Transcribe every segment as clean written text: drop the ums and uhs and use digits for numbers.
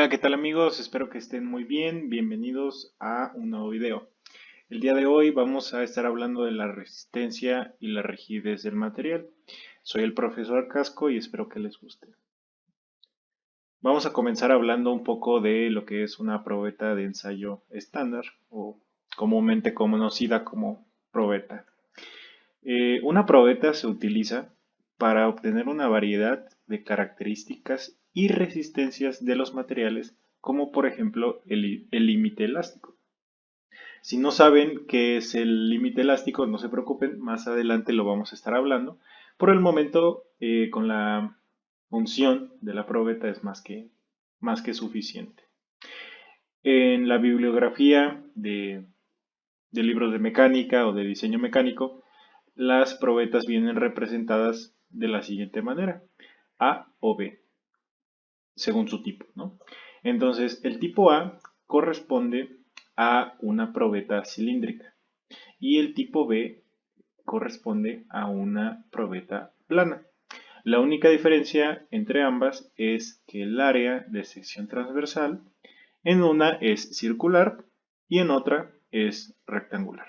Hola, ¿qué tal amigos? Espero que estén muy bien. Bienvenidos a un nuevo video. El día de hoy vamos a estar hablando de la resistencia y la rigidez del material. Soy el profesor Casco y espero que les guste. Vamos a comenzar hablando un poco de lo que es una probeta de ensayo estándar o comúnmente conocida como probeta. Una probeta se utiliza para obtener una variedad de características y resistencias de los materiales, como por ejemplo el límite elástico. Si no saben qué es el límite elástico, no se preocupen, más adelante lo vamos a estar hablando. Por el momento, con la función de la probeta es más que suficiente. En la bibliografía de libros de mecánica o de diseño mecánico, las probetas vienen representadas de la siguiente manera: A o B, según su tipo, ¿no? Entonces, el tipo A corresponde a una probeta cilíndrica y el tipo B corresponde a una probeta plana. La única diferencia entre ambas es que el área de sección transversal en una es circular y en otra es rectangular.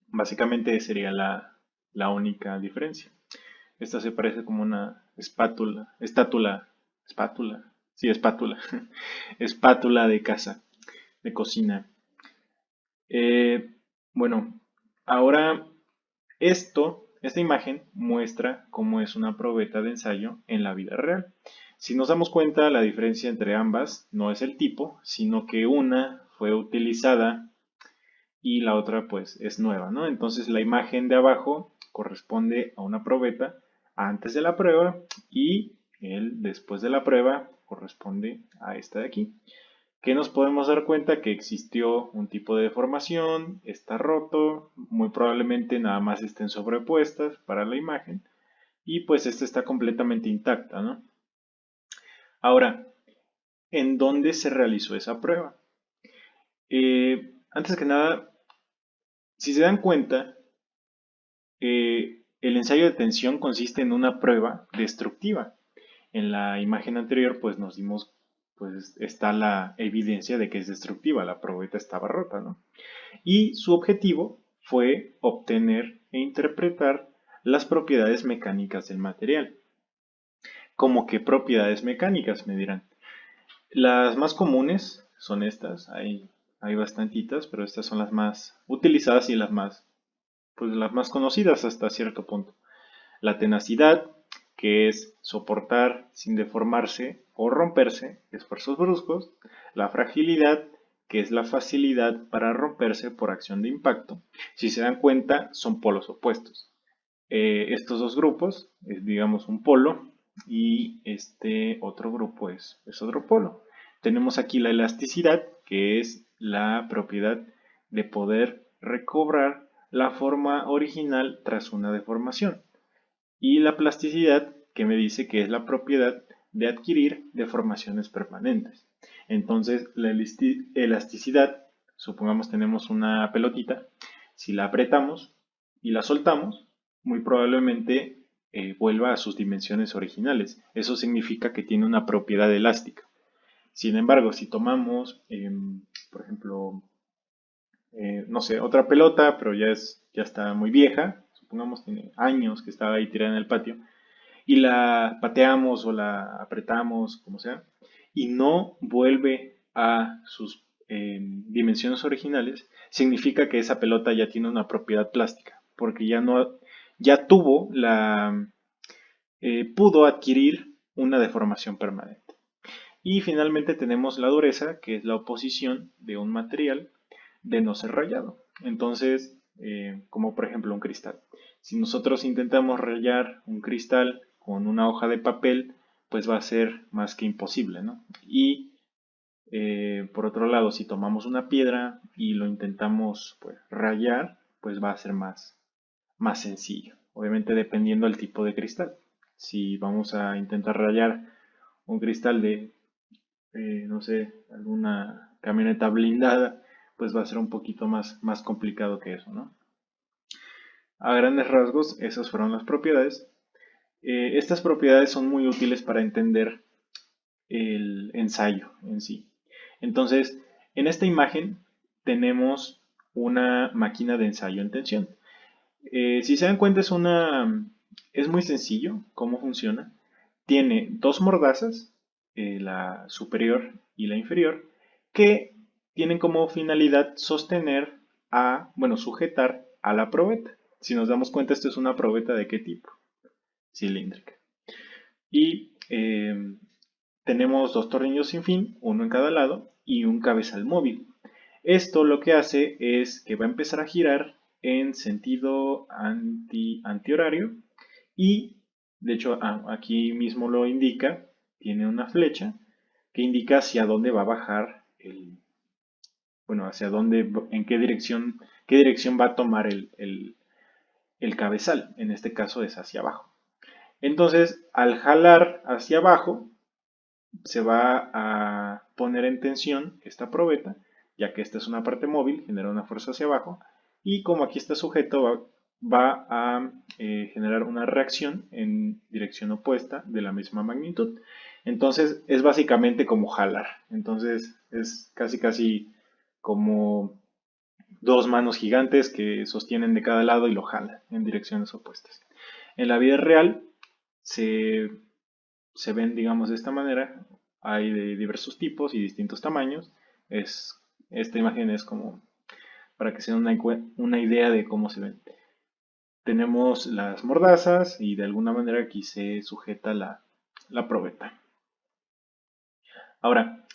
Básicamente sería la única diferencia. Esta se parece como una espátula, espátula de casa, de cocina. Eh, bueno, ahora esta imagen muestra cómo es una probeta de ensayo en la vida real. Si nos damos cuenta, la diferencia entre ambas no es el tipo, sino que una fue utilizada y la otra pues es nueva, ¿no? Entonces la imagen de abajo corresponde a una probeta antes de la prueba y el después de la prueba corresponde a esta de aquí. Que nos podemos dar cuenta que existió un tipo de deformación, está roto, muy probablemente nada más estén sobrepuestas para la imagen y pues esta está completamente intacta, ¿no? Ahora, ¿en dónde se realizó esa prueba? Antes que nada, si se dan cuenta, el ensayo de tensión consiste en una prueba destructiva. En la imagen anterior, pues nos dimos, pues está la evidencia de que es destructiva, la probeta estaba rota, ¿no? Y su objetivo fue obtener e interpretar las propiedades mecánicas del material. ¿Cómo qué propiedades mecánicas? Me dirán. Las más comunes son estas, hay bastantitas, pero estas son las más utilizadas y pues las más conocidas hasta cierto punto. La tenacidad, que es soportar sin deformarse o romperse esfuerzos bruscos. La fragilidad, que es la facilidad para romperse por acción de impacto. Si se dan cuenta, son polos opuestos. Estos dos grupos es, digamos, un polo y este otro grupo es otro polo. Tenemos aquí la elasticidad, que es la propiedad de poder recobrar la forma original tras una deformación. Y la plasticidad, que me dice que es la propiedad de adquirir deformaciones permanentes. Entonces, la elasticidad, supongamos tenemos una pelotita, si la apretamos y la soltamos, muy probablemente vuelva a sus dimensiones originales. Eso significa que tiene una propiedad elástica. Sin embargo, si tomamos, por ejemplo, no sé, otra pelota, pero ya está muy vieja, supongamos tiene años que estaba ahí tirada en el patio, y la pateamos o la apretamos, como sea, y no vuelve a sus dimensiones originales, significa que esa pelota ya tiene una propiedad plástica, porque ya pudo adquirir una deformación permanente. Y finalmente tenemos la dureza, que es la oposición de un material de no ser rayado. Entonces, como por ejemplo un cristal. Si nosotros intentamos rayar un cristal con una hoja de papel, pues va a ser más que imposible, ¿no? Y por otro lado, si tomamos una piedra y lo intentamos pues, rayar, pues va a ser más sencillo. Obviamente dependiendo del tipo de cristal. Si vamos a intentar rayar un cristal de no sé, alguna camioneta blindada, pues va a ser un poquito más complicado que eso, ¿no? A grandes rasgos, esas fueron las propiedades. Estas propiedades son muy útiles para entender el ensayo en sí. Entonces, en esta imagen tenemos una máquina de ensayo en tensión. Si se dan cuenta, es muy sencillo cómo funciona. Tiene dos mordazas, la superior y la inferior, que tienen como finalidad sujetar a la probeta. Si nos damos cuenta, esto es una probeta de qué tipo? Cilíndrica. Y tenemos dos tornillos sin fin, uno en cada lado, y un cabezal móvil. Esto lo que hace es que va a empezar a girar en sentido antihorario y, de hecho, aquí mismo lo indica, tiene una flecha que indica hacia dónde va a bajar hacia dónde, en qué dirección va a tomar el cabezal. En este caso es hacia abajo. Entonces, al jalar hacia abajo, se va a poner en tensión esta probeta, ya que esta es una parte móvil, genera una fuerza hacia abajo, y como aquí está sujeto, va a generar una reacción en dirección opuesta de la misma magnitud. Entonces es básicamente como jalar. Entonces es casi como dos manos gigantes que sostienen de cada lado y lo jalan en direcciones opuestas. En la vida real se ven, digamos, de esta manera. Hay de diversos tipos y distintos tamaños. Esta imagen es como para que se den una idea de cómo se ven. Tenemos las mordazas y de alguna manera aquí se sujeta la probeta. Ahora,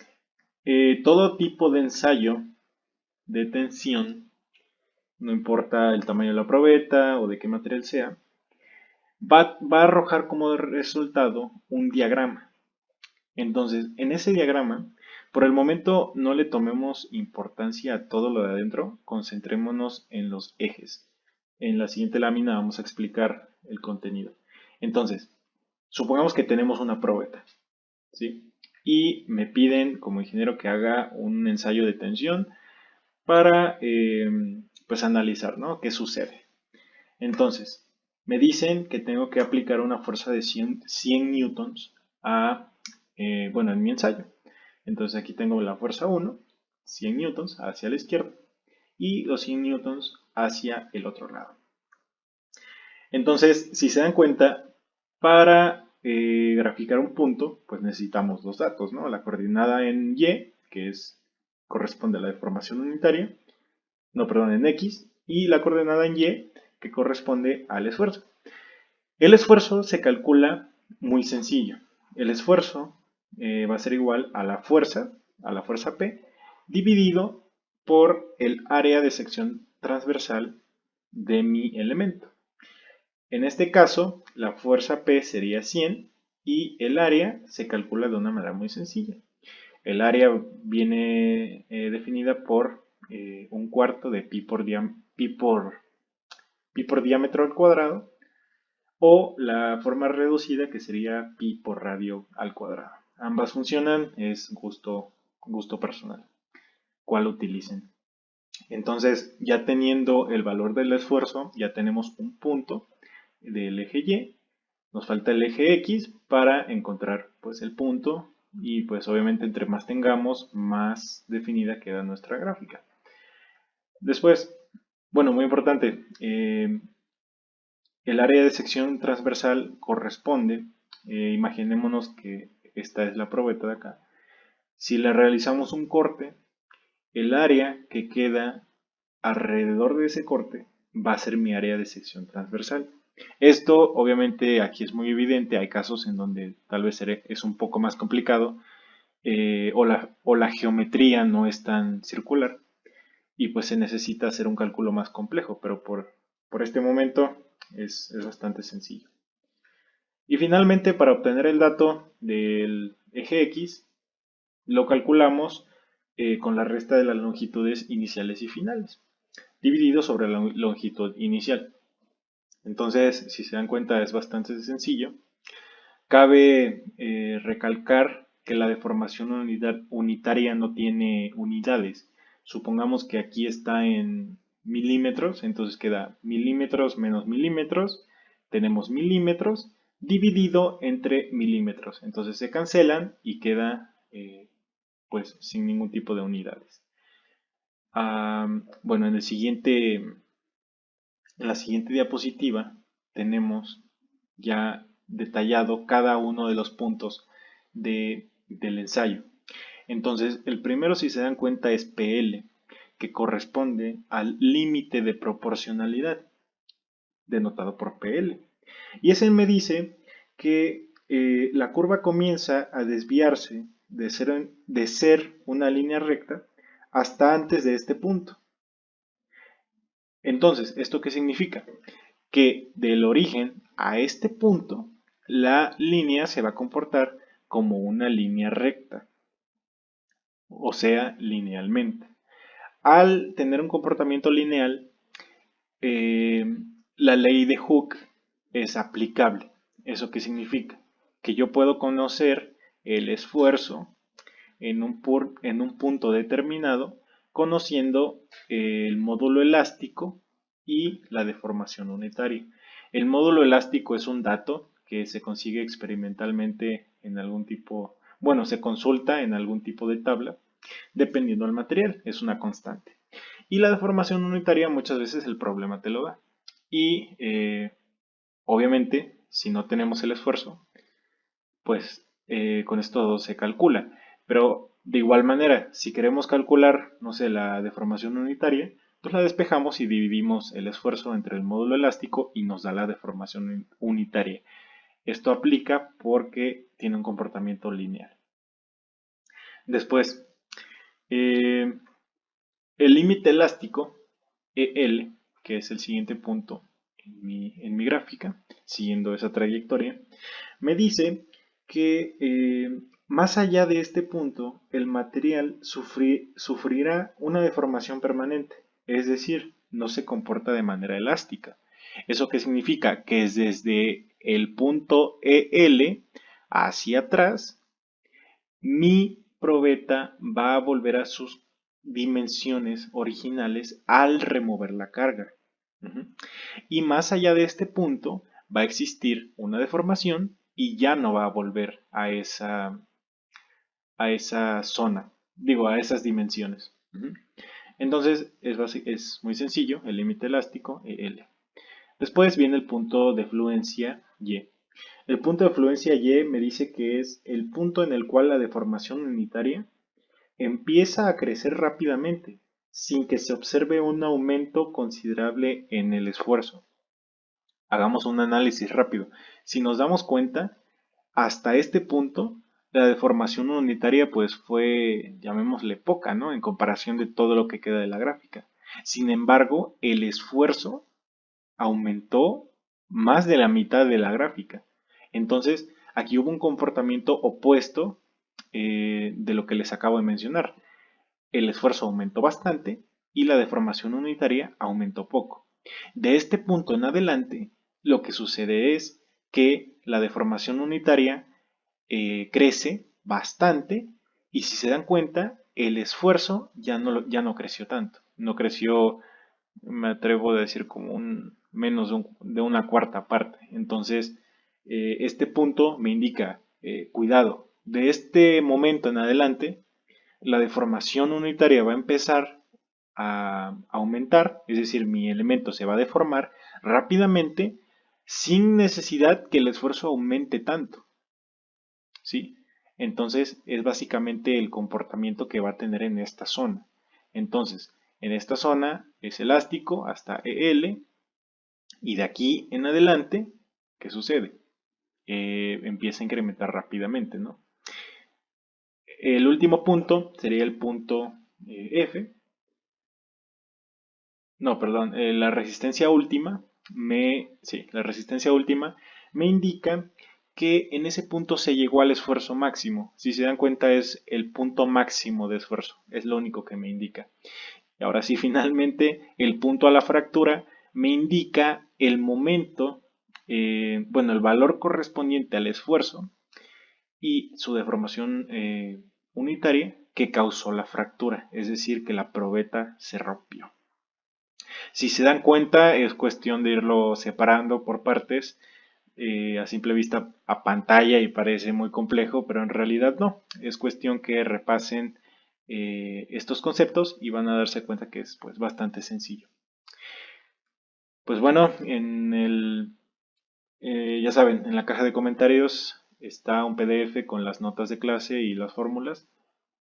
todo tipo de ensayo de tensión, no importa el tamaño de la probeta o de qué material sea, va a arrojar como resultado un diagrama. Entonces, en ese diagrama, por el momento no le tomemos importancia a todo lo de adentro, concentrémonos en los ejes. En la siguiente lámina vamos a explicar el contenido. Entonces, supongamos que tenemos una probeta, ¿sí? Y me piden como ingeniero que haga un ensayo de tensión para pues analizar, ¿no? ¿Qué sucede? Entonces, me dicen que tengo que aplicar una fuerza de 100 newtons en mi ensayo. Entonces aquí tengo la fuerza 1, 100 newtons hacia la izquierda y los 100 newtons hacia el otro lado. Entonces, si se dan cuenta, para graficar un punto, pues necesitamos dos datos, ¿no? La coordenada en Y, que corresponde a la deformación unitaria, no, perdón, en X, y la coordenada en Y, que corresponde al esfuerzo. El esfuerzo se calcula muy sencillo. El esfuerzo va a ser igual a la fuerza P, dividido por el área de sección transversal de mi elemento. En este caso, la fuerza P sería 100 y el área se calcula de una manera muy sencilla. El área viene definida por un cuarto de pi por diámetro al cuadrado, o la forma reducida que sería pi por radio al cuadrado. Ambas funcionan, es gusto personal, cuál utilicen. Entonces, ya teniendo el valor del esfuerzo, ya tenemos un punto del eje Y, nos falta el eje X para encontrar pues el punto y pues obviamente entre más tengamos, más definida queda nuestra gráfica. Después, bueno, muy importante, el área de sección transversal corresponde, imaginémonos que esta es la probeta de acá. Si le realizamos un corte, el área que queda alrededor de ese corte va a ser mi área de sección transversal. Esto obviamente aquí es muy evidente, hay casos en donde tal vez es un poco más complicado o la geometría no es tan circular y pues se necesita hacer un cálculo más complejo, pero por este momento es bastante sencillo. Y finalmente, para obtener el dato del eje X, lo calculamos con la resta de las longitudes iniciales y finales, dividido sobre la longitud inicial. Entonces, si se dan cuenta, es bastante sencillo. Cabe recalcar que la deformación unitaria no tiene unidades. Supongamos que aquí está en milímetros, entonces queda milímetros menos milímetros, tenemos milímetros, dividido entre milímetros. Entonces se cancelan y queda pues sin ningún tipo de unidades. Bueno, en la siguiente diapositiva tenemos ya detallado cada uno de los puntos del ensayo. Entonces, el primero, si se dan cuenta, es PL, que corresponde al límite de proporcionalidad, denotado por PL. Y ese me dice que la curva comienza a desviarse de ser una línea recta hasta antes de este punto. Entonces, ¿esto qué significa? Que del origen a este punto, la línea se va a comportar como una línea recta, o sea, linealmente. Al tener un comportamiento lineal, eh, la ley de Hooke es aplicable. ¿Eso qué significa? Que yo puedo conocer el esfuerzo en un punto determinado conociendo el módulo elástico y la deformación unitaria. El módulo elástico es un dato que se consigue experimentalmente en algún tipo, bueno, se consulta en algún tipo de tabla, dependiendo del material, es una constante. Y la deformación unitaria muchas veces el problema te lo da. Y obviamente, si no tenemos el esfuerzo, pues con esto se calcula. Pero de igual manera, si queremos calcular, no sé, la deformación unitaria, pues la despejamos y dividimos el esfuerzo entre el módulo elástico y nos da la deformación unitaria. Esto aplica porque tiene un comportamiento lineal. Después, eh, el límite elástico, EL, que es el siguiente punto en mi gráfica, siguiendo esa trayectoria, me dice que más allá de este punto, el material sufrirá una deformación permanente, es decir, no se comporta de manera elástica. ¿Eso qué significa? Que es desde el punto EL hacia atrás, mi probeta va a volver a sus dimensiones originales al remover la carga. Y más allá de este punto va a existir una deformación y ya no va a volver a esa zona, digo, a esas dimensiones. Entonces es muy sencillo, el límite elástico L. Después viene el punto de fluencia Y. El punto de fluencia Y me dice que es el punto en el cual la deformación unitaria empieza a crecer rápidamente, sin que se observe un aumento considerable en el esfuerzo. Hagamos un análisis rápido. Si nos damos cuenta, hasta este punto, la deformación unitaria pues fue, llamémosle poca, ¿no? En comparación de todo lo que queda de la gráfica. Sin embargo, el esfuerzo aumentó más de la mitad de la gráfica. Entonces, aquí hubo un comportamiento opuesto de lo que les acabo de mencionar. El esfuerzo aumentó bastante y la deformación unitaria aumentó poco. De este punto en adelante, lo que sucede es que la deformación unitaria crece bastante y si se dan cuenta, el esfuerzo ya no creció tanto. No creció, me atrevo a decir, como menos de una cuarta parte. Entonces, este punto me indica, cuidado, de este momento en adelante, la deformación unitaria va a empezar a aumentar, es decir, mi elemento se va a deformar rápidamente sin necesidad que el esfuerzo aumente tanto, ¿sí? Entonces es básicamente el comportamiento que va a tener en esta zona. Entonces, en esta zona es elástico hasta EL y de aquí en adelante, ¿qué sucede? Empieza a incrementar rápidamente, ¿no? El último punto sería el punto F. No, perdón, la resistencia última la resistencia última me indica que en ese punto se llegó al esfuerzo máximo. Si se dan cuenta es el punto máximo de esfuerzo, es lo único que me indica. Y ahora sí, finalmente, el punto a la fractura me indica el momento, bueno, el valor correspondiente al esfuerzo y su deformación unitaria que causó la fractura, es decir, que la probeta se rompió. Si se dan cuenta, es cuestión de irlo separando por partes a simple vista a pantalla y parece muy complejo, pero en realidad no. Es cuestión que repasen estos conceptos y van a darse cuenta que es pues bastante sencillo. Pues bueno, ya saben, en la caja de comentarios está un PDF con las notas de clase y las fórmulas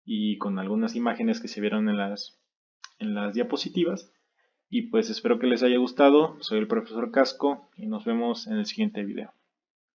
y con algunas imágenes que se vieron en las diapositivas. Y pues espero que les haya gustado. Soy el profesor Casco y nos vemos en el siguiente video.